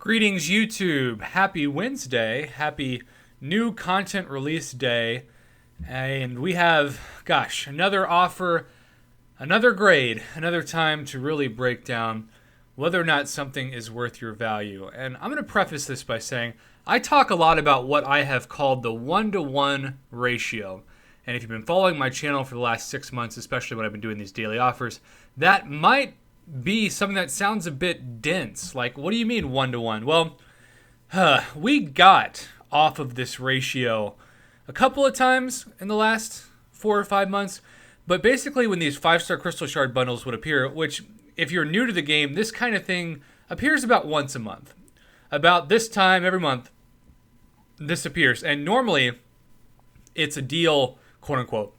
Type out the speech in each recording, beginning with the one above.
Greetings, YouTube. Happy Wednesday. Happy new content release day. And we have, another offer, another grade, another time to really break down whether or not something is worth your value. And I'm going to preface this by saying I talk a lot about what I have called the 1-to-1 ratio. And if you've been following my channel for the last 6 months, especially when I've been doing these daily offers, that might be something that sounds a bit dense. Like, what do you mean 1-to-1? Well, we got off of this ratio a couple of times in the last 4 or 5 months. But basically, when these 5-star crystal shard bundles would appear, which if you're new to the game, this kind of thing appears about once a month. About this time every month, this appears. And normally, it's a deal, quote unquote,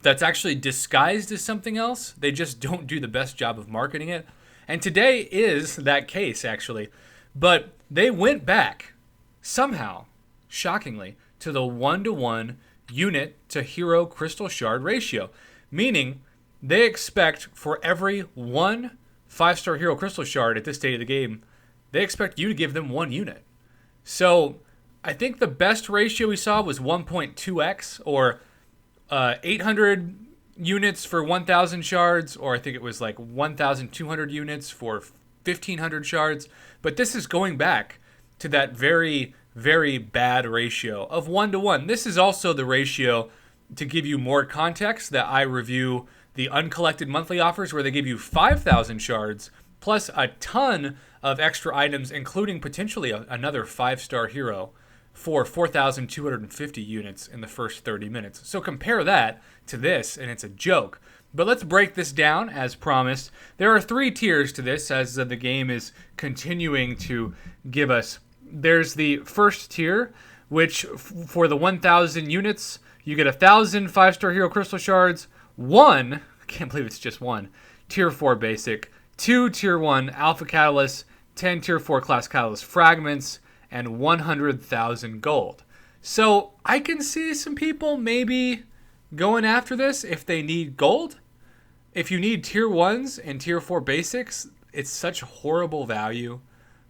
that's actually disguised as something else. They just don't do the best job of marketing it. And today is that case, actually. But they went back, somehow, shockingly, to the 1-to-1 unit to hero crystal shard ratio. Meaning, they expect for every one 5-star hero crystal shard at this state of the game, they expect you to give them 1 unit. So, I think the best ratio we saw was 1.2x, or 800 units for 1,000 shards, or I think it was like 1,200 units for 1,500 shards. But this is going back to that very, very bad ratio of 1-to-1. This is also the ratio, to give you more context, that I review the uncollected monthly offers where they give you 5,000 shards plus a ton of extra items, including potentially another 5-star hero for 4,250 units in the first 30 minutes. So compare that to this, and it's a joke. But let's break this down as promised. There are 3 tiers to this, as the game is continuing to give us. There's the first tier, which for the 1,000 units, you get 1,000 5-star hero crystal shards, 1, I can't believe it's just 1, tier 4 basic, 2 tier 1 alpha catalysts, 10 tier 4 class catalyst fragments, and 100,000 gold. So I can see some people maybe going after this if they need gold. If you need tier 1s and tier 4 basics, it's such horrible value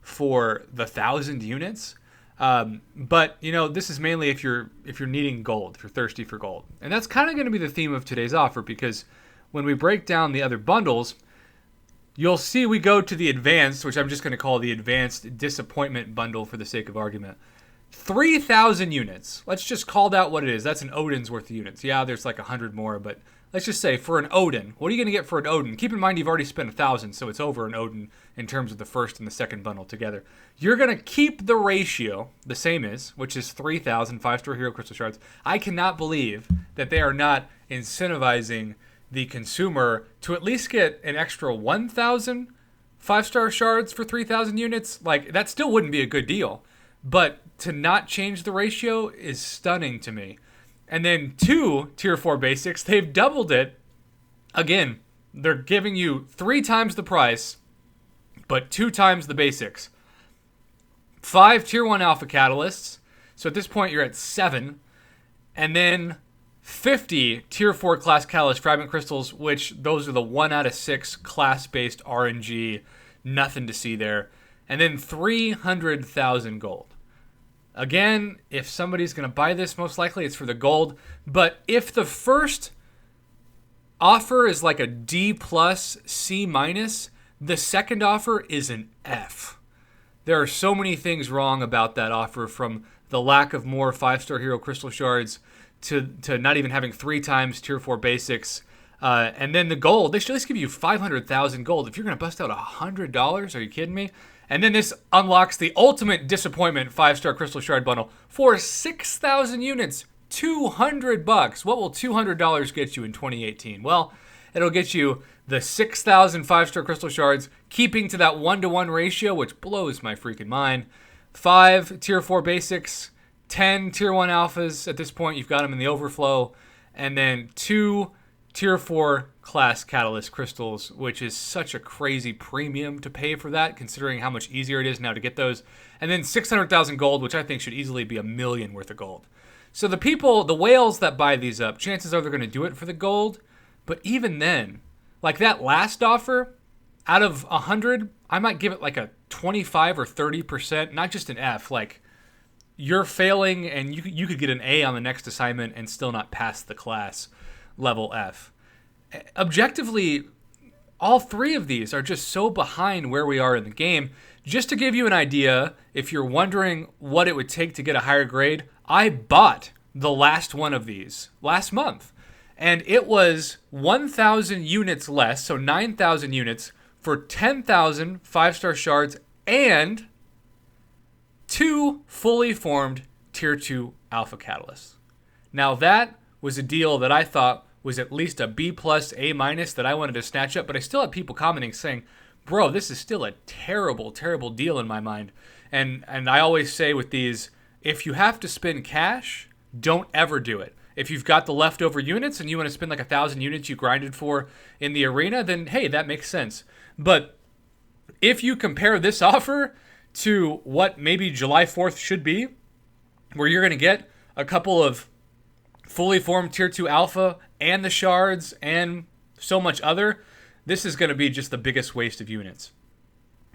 for the 1,000 units. But this is mainly if you're needing gold, if you're thirsty for gold. And that's kind of going to be the theme of today's offer, because when we break down the other bundles, you'll see we go to the advanced, which I'm just going to call the advanced disappointment bundle for the sake of argument. 3,000 units. Let's just call that what it is. That's an Odin's worth of units. Yeah, there's like 100 more, but let's just say for an Odin, what are you going to get for an Odin? Keep in mind you've already spent 1,000, so it's over an Odin in terms of the first and the second bundle together. You're going to keep the ratio the same as, which is 3,000 5-star hero crystal shards. I cannot believe that they are not incentivizing the consumer to at least get an extra 1,000 5-star shards for 3,000 units. Like, that still wouldn't be a good deal. But to not change the ratio is stunning to me. And then 2 tier 4 basics, they've doubled it. Again, they're giving you 3 times the price, but 2 times the basics. 5 tier 1 alpha catalysts. So at this point, you're at 7. And then 50 tier 4 class catalyst fragment crystals, which those are the 1 out of 6 class-based RNG. Nothing to see there. And then 300,000 gold. Again, if somebody's going to buy this, most likely it's for the gold. But if the first offer is like a D+, C-, the second offer is an F. There are so many things wrong about that offer, from the lack of more 5-star hero crystal shards to not even having 3 times tier 4 basics. And then the gold, they should at least give you 500,000 gold. If you're going to bust out $100, are you kidding me? And then this unlocks the ultimate disappointment 5-star crystal shard bundle for 6,000 units, $200. What will $200 get you in 2018? Well, it'll get you the 6,000 5-star crystal shards, keeping to that 1-to-1 ratio, which blows my freaking mind. 5 tier 4 basics, 10 tier 1 alphas. At this point, you've got them in the overflow. And then 2 tier 4 class catalyst crystals, which is such a crazy premium to pay for that, considering how much easier it is now to get those. And then 600,000 gold, which I think should easily be $1 million worth of gold. So the people, the whales that buy these up, chances are they're going to do it for the gold. But even then, like that last offer, out of 100, I might give it like a 25 or 30%, not just an F. Like, you're failing and you could get an A on the next assignment and still not pass the class level F. Objectively, all three of these are just so behind where we are in the game. Just to give you an idea, if you're wondering what it would take to get a higher grade, I bought the last one of these last month. And it was 1,000 units less, so 9,000 units for 10,000 5-star shards and 2 fully formed Tier 2 Alpha Catalysts. Now that was a deal that I thought was at least a B+, A- that I wanted to snatch up, but I still had people commenting saying, bro, this is still a terrible, terrible deal in my mind. And I always say with these, if you have to spend cash, don't ever do it. If you've got the leftover units and you want to spend like 1,000 units you grinded for in the arena, then hey, that makes sense. But if you compare this offer to what maybe July 4th should be, where you're going to get a couple of fully formed Tier 2 Alpha and the shards and so much other, this is going to be just the biggest waste of units.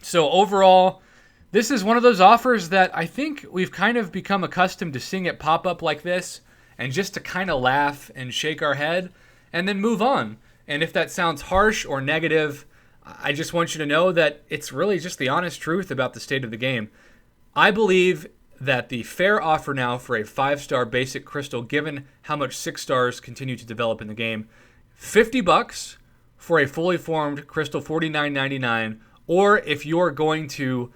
So overall, this is one of those offers that I think we've kind of become accustomed to seeing it pop up like this and just to kind of laugh and shake our head and then move on. And if that sounds harsh or negative, I just want you to know that it's really just the honest truth about the state of the game. I believe that the fair offer now for a 5-star basic crystal, given how much 6 stars continue to develop in the game, $50 for a fully formed crystal, $49.99, or if you're going to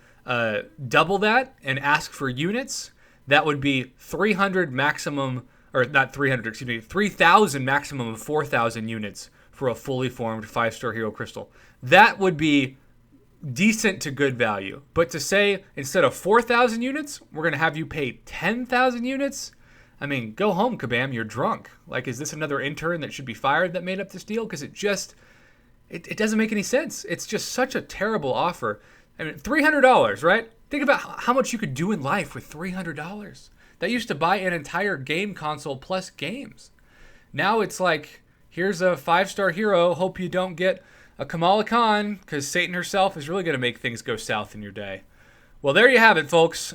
double that and ask for units, that would be 300 maximum, or not 300, excuse me, 3,000 maximum of 4,000 units for a fully formed 5-star hero crystal. That would be decent to good value. But to say instead of 4,000 units, we're going to have you pay 10,000 units, I mean, go home, Kabam, you're drunk. Like, is this another intern that should be fired that made up this deal? Because it doesn't make any sense. It's just such a terrible offer. I mean, $300, right? Think about how much you could do in life with $300. That used to buy an entire game console plus games. Now it's like, here's a 5-star hero. Hope you don't get a Kamala Khan, because Satan herself is really going to make things go south in your day. Well, there you have it, folks.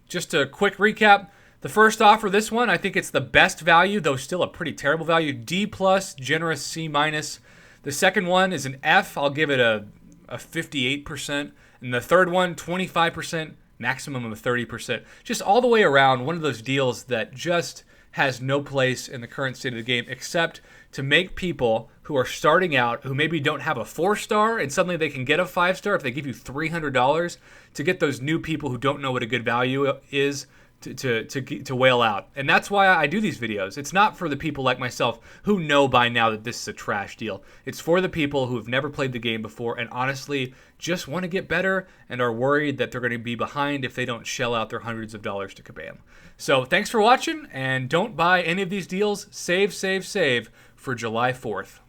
Just a quick recap. The first offer, this one, I think it's the best value, though still a pretty terrible value. D+, generous C-. The second one is an F. I'll give it a 58%. And the third one, 25%, maximum of 30%. Just all the way around, one of those deals that just has no place in the current state of the game, except to make people who are starting out, who maybe don't have a 4-star, and suddenly they can get a 5-star if they give you $300, to get those new people who don't know what a good value is to whale out. And that's why I do these videos. It's not for the people like myself who know by now that this is a trash deal. It's for the people who have never played the game before and honestly just want to get better and are worried that they're going to be behind if they don't shell out their hundreds of dollars to Kabam. So thanks for watching, and don't buy any of these deals. Save, save, save for July 4th.